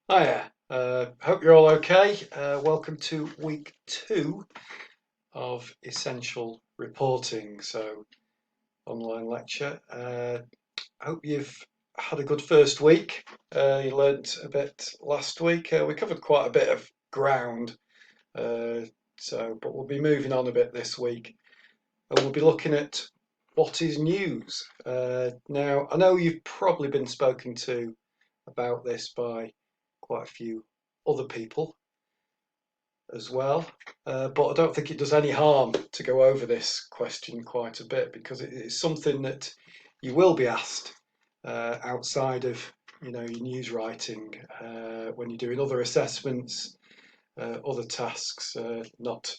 Hiya, hope you're all okay. Welcome to week two of Essential Reporting. So, online lecture. Hope you've had a good first week. You learnt a bit last week. We covered quite a bit of ground. Uh, but we'll be moving on a bit this week. And we'll be looking at what is news. Now, I know you've probably been spoken to about this by quite a few other people as well. But I don't think it does any harm to go over this question quite a bit because it is something that you will be asked outside of your news writing when you're doing other assessments, other tasks, not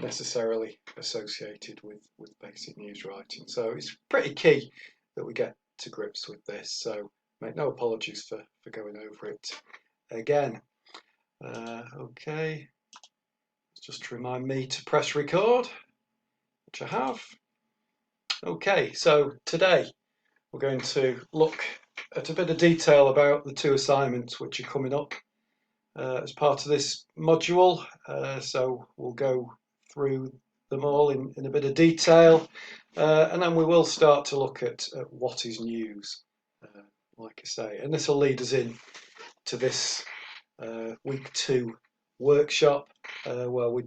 necessarily associated with basic news writing. So it's pretty key that we get to grips with this. So make no apologies for going over it again. Okay, just to remind me to press record, which I have. Okay, so today we're going to look at a bit of detail about the two assignments which are coming up as part of this module. So we'll go through them all in a bit of detail, and then we will start to look at what is news, like I say, and this will lead us in to this week two workshop where we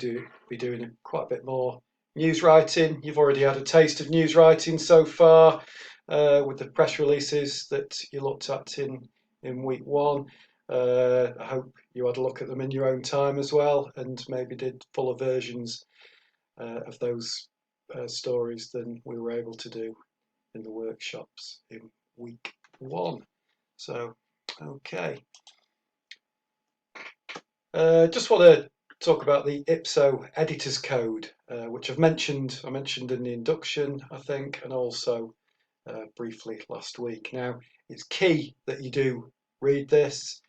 be doing quite a bit more news writing. You've already had a taste of news writing so far with the press releases that you looked at in week one. I hope you had a look at them in your own time as well and maybe did fuller versions of those stories than we were able to do in the workshops in week one. So, okay. Just want to talk about the IPSO Editor's Code, which I mentioned in the induction, I think, and also briefly last week. Now, it's key that you do read this.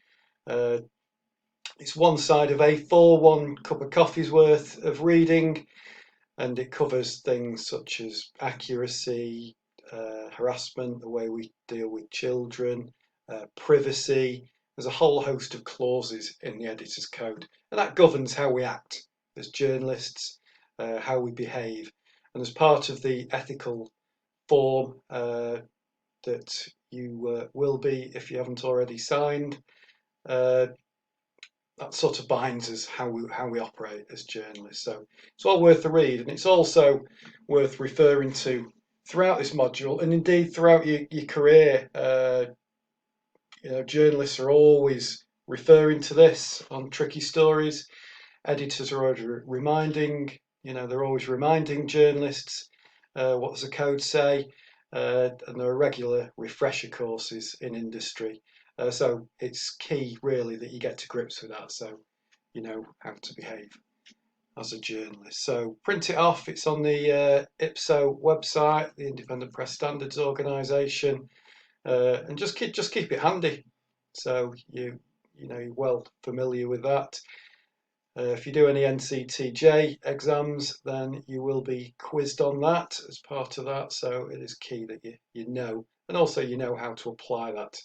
It's one side of A4, one cup of coffee's worth of reading, and it covers things such as accuracy, harassment, the way we deal with children, privacy. There's a whole host of clauses in the editor's code, and that governs how we act as journalists, how we behave. And as part of the ethical form that you will be, if you haven't already signed, that sort of binds us how we operate as journalists. So it's all worth the read, and it's also worth referring to throughout this module, and indeed throughout your career. Journalists are always referring to this on tricky stories. Editors are always reminding, they're always reminding journalists what does the code say, and there are regular refresher courses in industry. So it's key, really, that you get to grips with that, so you know how to behave as a journalist. So print it off. It's on the IPSO website, the Independent Press Standards Organisation, and just keep it handy. So you're well familiar with that. If you do any NCTJ exams, then you will be quizzed on that as part of that. So it is key that you know, and also you know how to apply that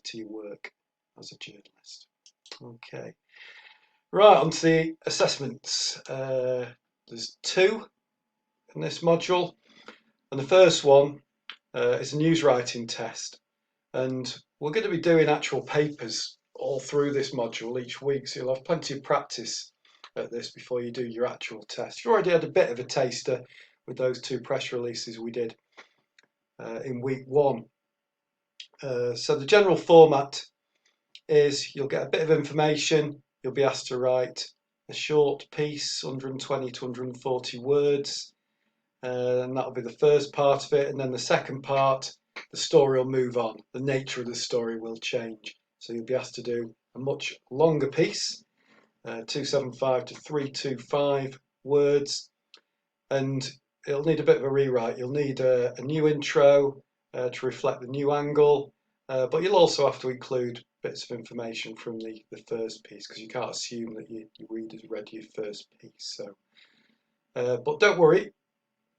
to your work as a journalist. Okay, right, on to the assessments. There's two in this module, and the first one is a news writing test, and we're going to be doing actual papers all through this module each week, so you'll have plenty of practice at this before you do your actual test. You already had a bit of a taster with those two press releases we did in week one. So the general format is you'll get a bit of information, you'll be asked to write a short piece, 120 to 140 words, and that'll be the first part of it, and then the second part, the story will move on. The nature of the story will change. So you'll be asked to do a much longer piece, 275 to 325 words, and it'll need a bit of a rewrite. You'll need a new intro to reflect the new angle, but you'll also have to include bits of information from the first piece because you can't assume that your readers read your first piece. So, but don't worry,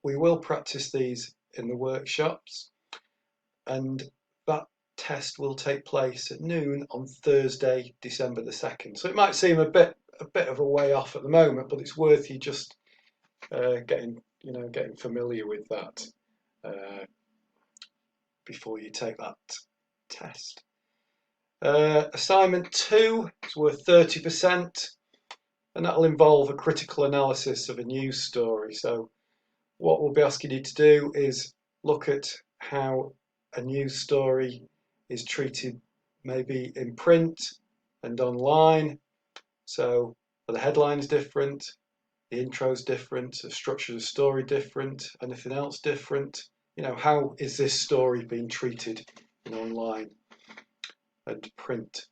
we will practice these in the workshops, and that test will take place at noon on Thursday, December the 2nd. So it might seem a bit of a way off at the moment, but it's worth you just getting familiar with that before you take that test. Assignment 2 is worth 30%, and that'll involve a critical analysis of a news story. So what we'll be asking you to do is look at how a news story is treated maybe in print and online. So are the headlines different? The intro's different? The structure of the story different? Anything else different? How is this story being treated in online and print?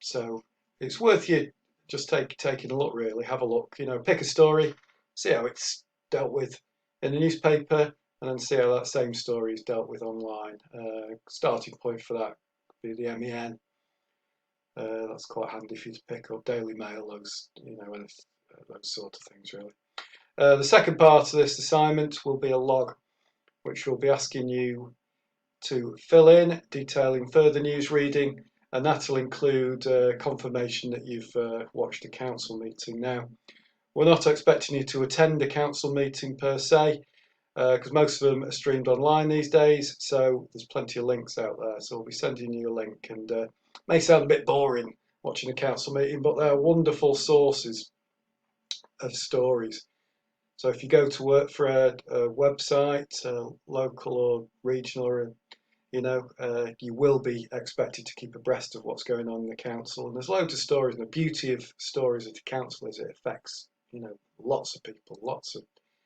So it's worth you just taking a look, really. Have a look, pick a story, see how it's dealt with in the newspaper, and then see how that same story is dealt with online. Starting point for that would be the MEN. That's quite handy for you to pick up. Daily Mail, those sort of things, really. The second part of this assignment will be a log, which will be asking you to fill in, detailing further news reading, and that'll include confirmation that you've watched a council meeting. Now, we're not expecting you to attend a council meeting per se, because most of them are streamed online these days, so there's plenty of links out there. So we'll be sending you a link, and it may sound a bit boring watching a council meeting, but they're wonderful sources of stories. So if you go to work for a website, local or regional, or you will be expected to keep abreast of what's going on in the council. And there's loads of stories, and the beauty of stories at the council is it affects lots of people, lots of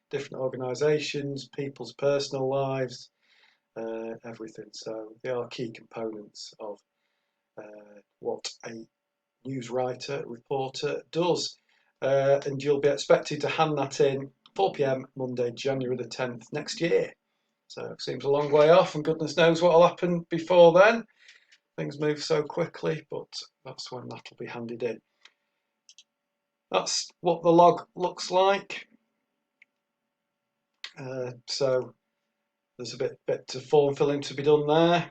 different organisations, people's personal lives, everything. So they are key components of what a news writer, reporter does. And you'll be expected to hand that in 4 p.m. Monday, January the 10th next year. So it seems a long way off, and goodness knows what will happen before then. Things move so quickly, but that's when that'll be handed in. That's what the log looks like. So there's a bit of form filling to be done there.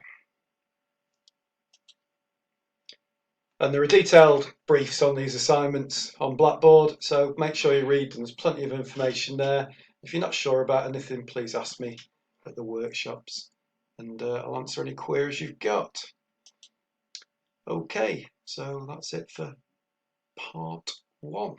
And there are detailed briefs on these assignments on Blackboard, so make sure you read them. There's plenty of information there. If you're not sure about anything, please ask me at the workshops, and I'll answer any queries you've got. Okay, so that's it for part 1.